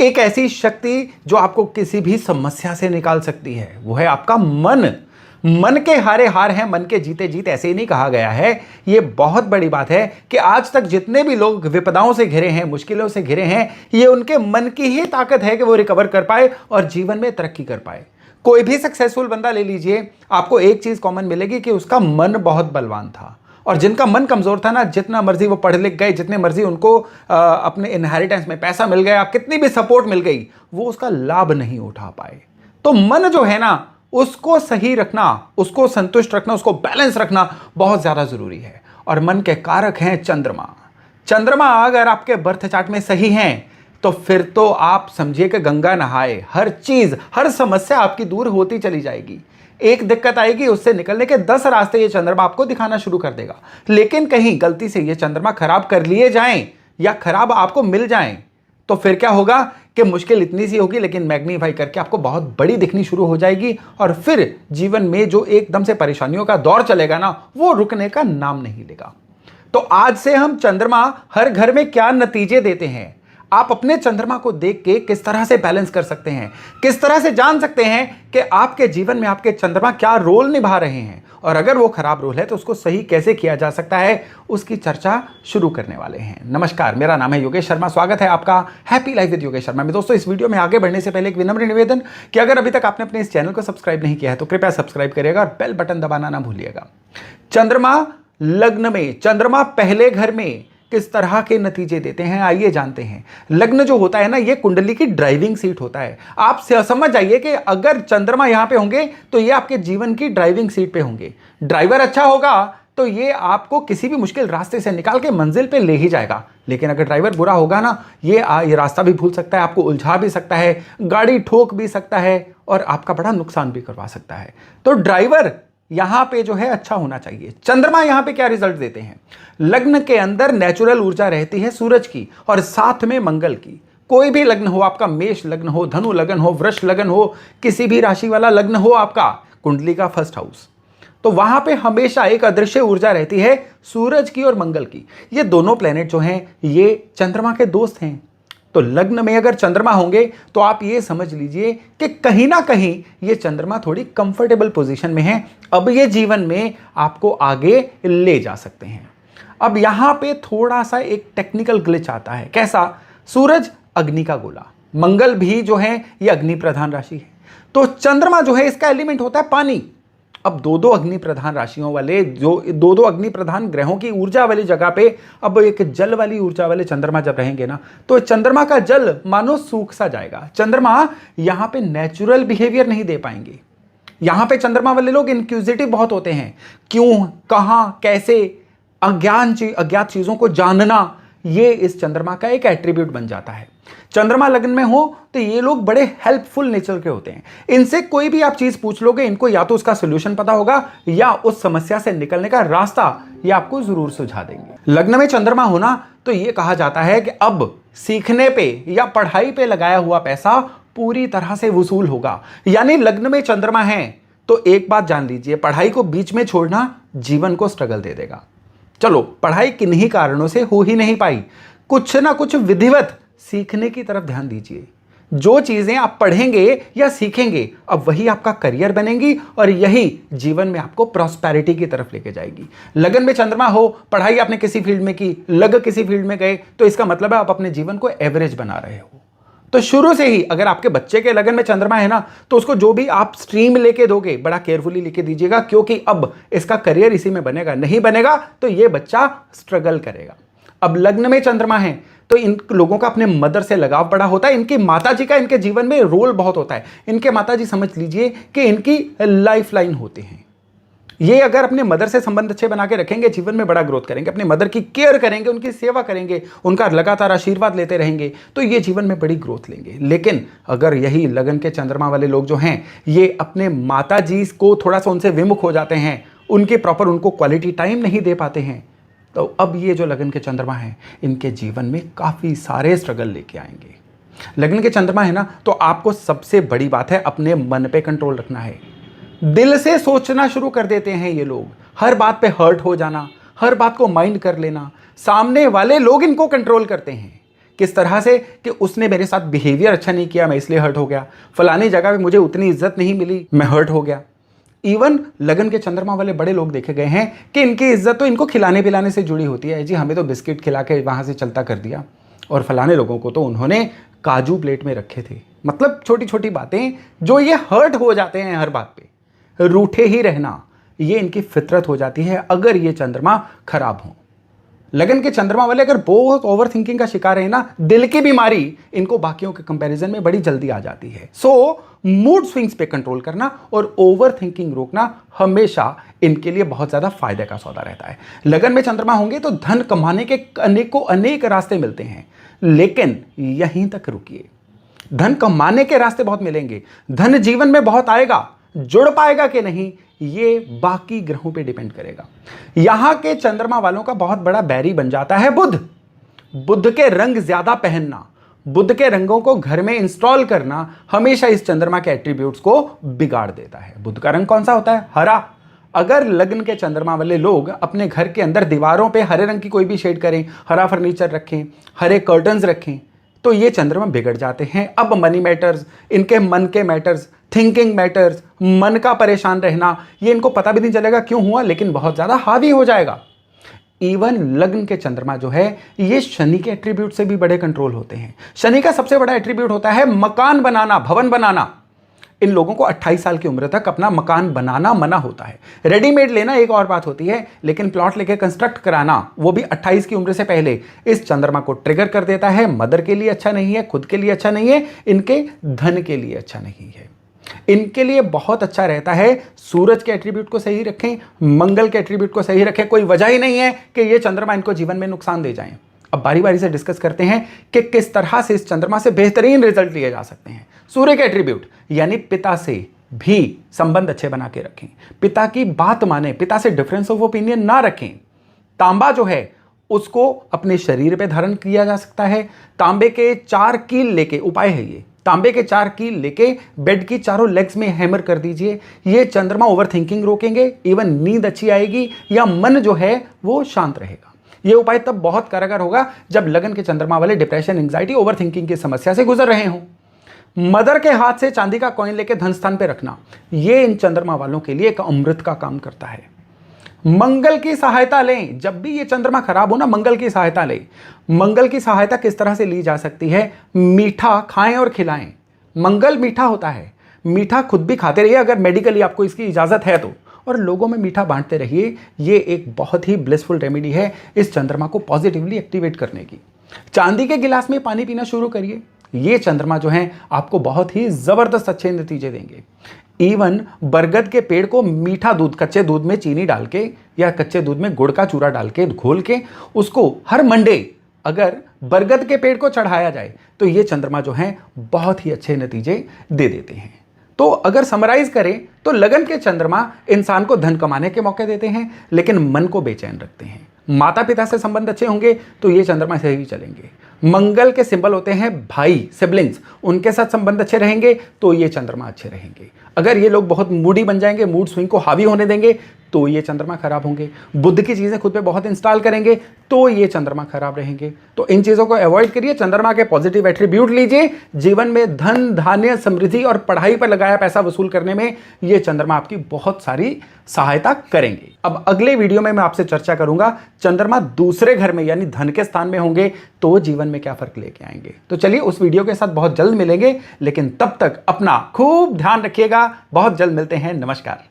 एक ऐसी शक्ति जो आपको किसी भी समस्या से निकाल सकती है, वो है आपका मन। मन के हारे हार हैं, मन के जीते जीत, ऐसे ही नहीं कहा गया है। ये बहुत बड़ी बात है कि आज तक जितने भी लोग विपदाओं से घिरे हैं, मुश्किलों से घिरे हैं, ये उनके मन की ही ताकत है कि वो रिकवर कर पाए और जीवन में तरक्की कर पाए। कोई भी सक्सेसफुल बंदा ले लीजिए, आपको एक चीज कॉमन मिलेगी कि उसका मन बहुत बलवान था। और जिनका मन कमजोर था ना, जितना मर्जी वो पढ़ लिख गए, जितने मर्जी उनको अपने इनहेरिटेंस में पैसा मिल गया, कितनी भी सपोर्ट मिल गई, वो उसका लाभ नहीं उठा पाए। तो मन जो है ना, उसको सही रखना, उसको संतुष्ट रखना, उसको बैलेंस रखना बहुत ज्यादा जरूरी है। और मन के कारक हैं चंद्रमा। चंद्रमा अगर आपके बर्थ चार्ट में सही हैं तो फिर तो आप समझिए कि गंगा नहाए, हर चीज, हर समस्या आपकी दूर होती चली जाएगी। एक दिक्कत आएगी, उससे निकलने के 10 रास्ते ये चंद्रमा आपको दिखाना शुरू कर देगा। लेकिन कहीं गलती से ये चंद्रमा खराब कर लिए जाएं या खराब आपको मिल जाएं तो फिर क्या होगा कि मुश्किल इतनी सी होगी, लेकिन मैग्नीफाई करके आपको बहुत बड़ी दिखनी शुरू हो जाएगी। और फिर जीवन में जो एकदम से परेशानियों का दौर चलेगा ना, वो रुकने का नाम नहीं लेगा। तो आज से हम चंद्रमा हर घर में क्या नतीजे देते हैं, आप अपने चंद्रमा को देख के किस तरह से बैलेंस कर सकते हैं, किस तरह से जान सकते हैं कि आपके जीवन में आपके चंद्रमा क्या रोल निभा रहे हैं, और अगर वो खराब रोल है तो उसको सही कैसे किया जा सकता है, उसकी चर्चा शुरू करने वाले हैं। नमस्कार, मेरा नाम है योगेश शर्मा, स्वागत है आपका happy life with Yogesh Sharma में। दोस्तों, इस वीडियो में आगे बढ़ने से पहले एक विनम्र निवेदन कि अगर अभी तक आपने अपने इस चैनल को सब्सक्राइब नहीं किया है तो कृपया सब्सक्राइब करिएगा और बेल बटन दबाना ना भूलिएगा। चंद्रमा लग्न में, चंद्रमा पहले घर में किस तरह के नतीजे देते हैं, आइए जानते हैं। लग्न जो होता है ना, ये कुंडली की ड्राइविंग सीट होता है। आप समझ जाइए कि अगर चंद्रमा यहां पे होंगे तो ये आपके जीवन की ड्राइविंग सीट पे होंगे। ड्राइवर अच्छा होगा तो ये आपको किसी भी मुश्किल रास्ते से निकाल के मंजिल पे ले ही जाएगा। लेकिन अगर ड्राइवर बुरा होगा ना, ये रास्ता भी भूल सकता है, आपको उलझा भी सकता है, गाड़ी ठोक भी सकता है और आपका बड़ा नुकसान भी करवा सकता है। तो ड्राइवर यहां पे जो है अच्छा होना चाहिए। चंद्रमा यहां पे क्या रिजल्ट देते हैं? लग्न के अंदर नेचुरल ऊर्जा रहती है सूरज की और साथ में मंगल की। कोई भी लग्न हो आपका, मेष लग्न हो, धनु लग्न हो, वृष लग्न हो, किसी भी राशि वाला लग्न हो आपका, कुंडली का फर्स्ट हाउस, तो वहां पे हमेशा एक अदृश्य ऊर्जा रहती है सूरज की और मंगल की। ये दोनों प्लेनेट जो हैं ये चंद्रमा के दोस्त हैं। तो लग्न में अगर चंद्रमा होंगे तो आप ये समझ लीजिए कि कहीं ना कहीं ये चंद्रमा थोड़ी कंफर्टेबल पोजीशन में है। अब ये जीवन में आपको आगे ले जा सकते हैं। अब यहां पे थोड़ा सा एक टेक्निकल ग्लिच आता है। कैसा? सूरज अग्नि का गोला, मंगल भी जो है ये अग्नि प्रधान राशि है, तो चंद्रमा जो है इसका एलिमेंट होता है पानी। अब दो अग्नि प्रधान राशियों वाले, जो दो अग्नि प्रधान ग्रहों की ऊर्जा वाली जगह पे अब एक जल वाली ऊर्जा वाले चंद्रमा जब रहेंगे ना, तो चंद्रमा का जल मानो सूख सा जाएगा। चंद्रमा यहां पे नेचुरल बिहेवियर नहीं दे पाएंगे। यहां पे चंद्रमा वाले लोग इंक्विजिटिव बहुत होते हैं। क्यों, कहां, कैसे, अज्ञात चीजों को जानना, ये इस चंद्रमा का एक एट्रीब्यूट बन जाता है। चंद्रमा लग्न में हो तो ये लोग बड़े हेल्पफुल नेचर के होते हैं। इनसे कोई भी आप चीज पूछ लोगे, इनको या तो उसका सोल्यूशन पता होगा या उस समस्या से निकलने का रास्ता ये आपको जरूर सुझा देंगे। लग्न में चंद्रमा होना तो ये कहा जाता है कि अब सीखने पे या पढ़ाई पे लगाया हुआ पैसा पूरी तरह से वसूल होगा। यानी लग्न में चंद्रमा है तो एक बात जान लीजिए, पढ़ाई को बीच में छोड़ना जीवन को स्ट्रगल दे देगा। चलो, पढ़ाई किन्हीं कारणों से हो ही नहीं पाई, कुछ ना कुछ विधिवत सीखने की तरफ ध्यान दीजिए। जो चीजें आप पढ़ेंगे या सीखेंगे अब वही आपका करियर बनेंगी और यही जीवन में आपको प्रॉस्पेरिटी की तरफ लेके जाएगी। लगन में चंद्रमा हो, पढ़ाई आपने किसी फील्ड में की, लग किसी फील्ड में गए, तो इसका मतलब है आप अपने जीवन को एवरेज बना रहे हो। तो शुरू से ही अगर आपके बच्चे के लगन में चंद्रमा है ना, तो उसको जो भी आप स्ट्रीम लेके दोगे बड़ा केयरफुली लेके दीजिएगा, क्योंकि अब इसका करियर इसी में बनेगा। नहीं बनेगा तो ये बच्चा स्ट्रगल करेगा। अब लग्न में चंद्रमा है तो इन लोगों का अपने मदर से लगाव बड़ा होता है। इनकी माताजी का इनके जीवन में रोल बहुत होता है। इनके माताजी समझ लीजिए कि इनकी लाइफ लाइन होते हैं। ये अगर अपने मदर से संबंध अच्छे बना के रखेंगे, जीवन में बड़ा ग्रोथ करेंगे, अपने मदर की केयर करेंगे, उनकी सेवा करेंगे, उनका लगातार आशीर्वाद लेते रहेंगे, तो ये जीवन में बड़ी ग्रोथ लेंगे। लेकिन अगर यही लगन के चंद्रमा वाले लोग जो हैं ये अपने माताजी को थोड़ा सा उनसे विमुख हो जाते हैं, उनके प्रॉपर उनको क्वालिटी टाइम नहीं दे पाते हैं, तो अब ये जो लगन के चंद्रमा हैं इनके जीवन में काफ़ी सारे स्ट्रगल लेके आएंगे। लगन के चंद्रमा है ना, तो आपको सबसे बड़ी बात है अपने मन पे कंट्रोल रखना है। दिल से सोचना शुरू कर देते हैं ये लोग, हर बात पे हर्ट हो जाना, हर बात को माइंड कर लेना। सामने वाले लोग इनको कंट्रोल करते हैं किस तरह से कि उसने मेरे साथ बिहेवियर अच्छा नहीं किया, मैं इसलिए हर्ट हो गया। फलानी जगह पे मुझे उतनी इज्जत नहीं मिली, मैं हर्ट हो गया। इवन लगन के चंद्रमा वाले बड़े लोग देखे गए हैं कि इनकी इज्जत तो इनको खिलाने पिलाने से जुड़ी होती है। जी हमें तो बिस्किट खिला के वहां से चलता कर दिया, और फलाने लोगों को तो उन्होंने काजू प्लेट में रखे थे। मतलब छोटी छोटी बातें जो ये हर्ट हो जाते हैं हर बात पे, रूठे ही रहना, ये इनकी फितरत हो जाती है अगर ये चंद्रमा खराब हो। लगन के चंद्रमा वाले अगर बहुत ओवर थिंकिंग का शिकार है ना, दिल की बीमारी इनको बाकियों के कंपैरिजन में बड़ी जल्दी आ जाती है। सो मूड स्विंग्स पे कंट्रोल करना और ओवर थिंकिंग रोकना हमेशा इनके लिए बहुत ज्यादा फायदे का सौदा रहता है। लगन में चंद्रमा होंगे तो धन कमाने के अनेक रास्ते मिलते हैं, लेकिन यहीं तक रुकिए। धन कमाने के रास्ते बहुत मिलेंगे, धन जीवन में बहुत आएगा, जुड़ पाएगा कि नहीं ये बाकी ग्रहों पे डिपेंड करेगा। यहां के चंद्रमा वालों का बहुत बड़ा बैरी बन जाता है बुध। बुध के रंग ज्यादा पहनना, बुध के रंगों को घर में इंस्टॉल करना हमेशा इस चंद्रमा के एट्रीब्यूट्स को बिगाड़ देता है। बुध का रंग कौन सा होता है? हरा। अगर लग्न के चंद्रमा वाले लोग अपने घर के अंदर दीवारों पे हरे रंग की कोई भी शेड करें, हरा फर्नीचर रखें, हरे कर्टन्स रखें, तो ये चंद्रमा बिगड़ जाते हैं। अब मनी मैटर्स, इनके मन के मैटर्स, थिंकिंग मैटर्स, मन का परेशान रहना, ये इनको पता भी नहीं चलेगा क्यों हुआ, लेकिन बहुत ज्यादा हावी हो जाएगा। इवन लग्न के चंद्रमा जो है ये शनि के एट्रीब्यूट से भी बड़े कंट्रोल होते हैं। शनि का सबसे बड़ा एट्रीब्यूट होता है मकान बनाना, भवन बनाना। इन लोगों को 28 साल की उम्र तक अपना मकान बनाना मना होता है। रेडीमेड लेना एक और बात होती है, लेकिन प्लॉट लेके कंस्ट्रक्ट कराना, वो भी 28 की उम्र से पहले, इस चंद्रमा को ट्रिगर कर देता है। मदर के लिए अच्छा नहीं है, खुद के लिए अच्छा नहीं है, इनके धन के लिए अच्छा नहीं है। इनके लिए बहुत अच्छा रहता है सूरज के एट्रीब्यूट को सही रखें, मंगल के एट्रीब्यूट को सही रखें। कोई वजह ही नहीं है कि ये चंद्रमा इनको जीवन में नुकसान दे जाएं। अब बारी बारी से डिस्कस करते हैं कि किस तरह से इस चंद्रमा से बेहतरीन रिजल्ट लिए जा सकते हैं। सूर्य के एट्रीब्यूट यानी पिता से भी संबंध अच्छे बना के रखें, पिता की बात माने, पिता से डिफरेंस ऑफ ओपिनियन ना रखें। तांबा जो है उसको अपने शरीर पे धारण किया जा सकता है। तांबे के 4 कील लेके, उपाय है ये, तांबे के 4 कील लेके बेड की चारों लेग्स में हैमर कर दीजिए। ये चंद्रमा ओवर थिंकिंग रोकेंगे, इवन नींद अच्छी आएगी या मन जो है वो शांत रहेगा। ये उपाय तब बहुत कारगर होगा जब लगन के चंद्रमा वाले डिप्रेशन, एंजाइटी, ओवर थिंकिंग की समस्या से गुजर रहे हों। मदर के हाथ से चांदी का कॉइन लेके धन स्थान पे रखना, ये इन चंद्रमा वालों के लिए एक अमृत का काम करता है। मंगल की सहायता लें, जब भी ये चंद्रमा खराब हो ना, मंगल की सहायता लें। मंगल की सहायता किस तरह से ली जा सकती है? मीठा खाएं और खिलाएं। मंगल मीठा होता है, मीठा खुद भी खाते रहिए अगर मेडिकली आपको इसकी इजाजत है तो, और लोगों में मीठा बांटते रहिए। ये एक बहुत ही ब्लिसफुल रेमेडी है इस चंद्रमा को पॉजिटिवली एक्टिवेट करने की। चांदी के गिलास में पानी पीना शुरू करिए। ये चंद्रमा जो है आपको बहुत ही जबरदस्त अच्छे नतीजे देंगे। इवन बरगद के पेड़ को मीठा दूध, कच्चे दूध में चीनी डाल के या कच्चे दूध में गुड़ का चूरा डाल के घोल के उसको हर मंडे अगर बरगद के पेड़ को चढ़ाया जाए तो ये चंद्रमा जो है बहुत ही अच्छे नतीजे दे देते हैं। तो अगर समराइज करें तो लगन के चंद्रमा इंसान को धन कमाने के मौके देते हैं, लेकिन मन को बेचैन रखते हैं। माता पिता से संबंध अच्छे होंगे तो ये चंद्रमा से ही चलेंगे। मंगल के सिंबल होते हैं भाई, सिबलिंग्स, उनके साथ संबंध अच्छे रहेंगे तो ये चंद्रमा अच्छे रहेंगे। अगर ये लोग बहुत मूडी बन जाएंगे, मूड स्विंग को हावी होने देंगे तो ये चंद्रमा खराब होंगे। बुद्ध की चीजें खुद पे बहुत इंस्टॉल करेंगे तो ये चंद्रमा खराब रहेंगे। तो इन चीजों को अवॉइड करिए, चंद्रमा के पॉजिटिव एट्रीब्यूट लीजिए। जीवन में धन, धान्य, समृद्धि और पढ़ाई पर लगाया पैसा वसूल करने में ये चंद्रमा आपकी बहुत सारी सहायता करेंगे। अब अगले वीडियो में मैं आपसे चर्चा करूंगा चंद्रमा दूसरे घर में यानी धन के स्थान में होंगे तो जीवन में क्या फर्क लेके आएंगे। तो चलिए उस वीडियो के साथ बहुत जल्द मिलेंगे, लेकिन तब तक अपना खूब ध्यान रखिएगा। बहुत जल्द मिलते हैं। नमस्कार।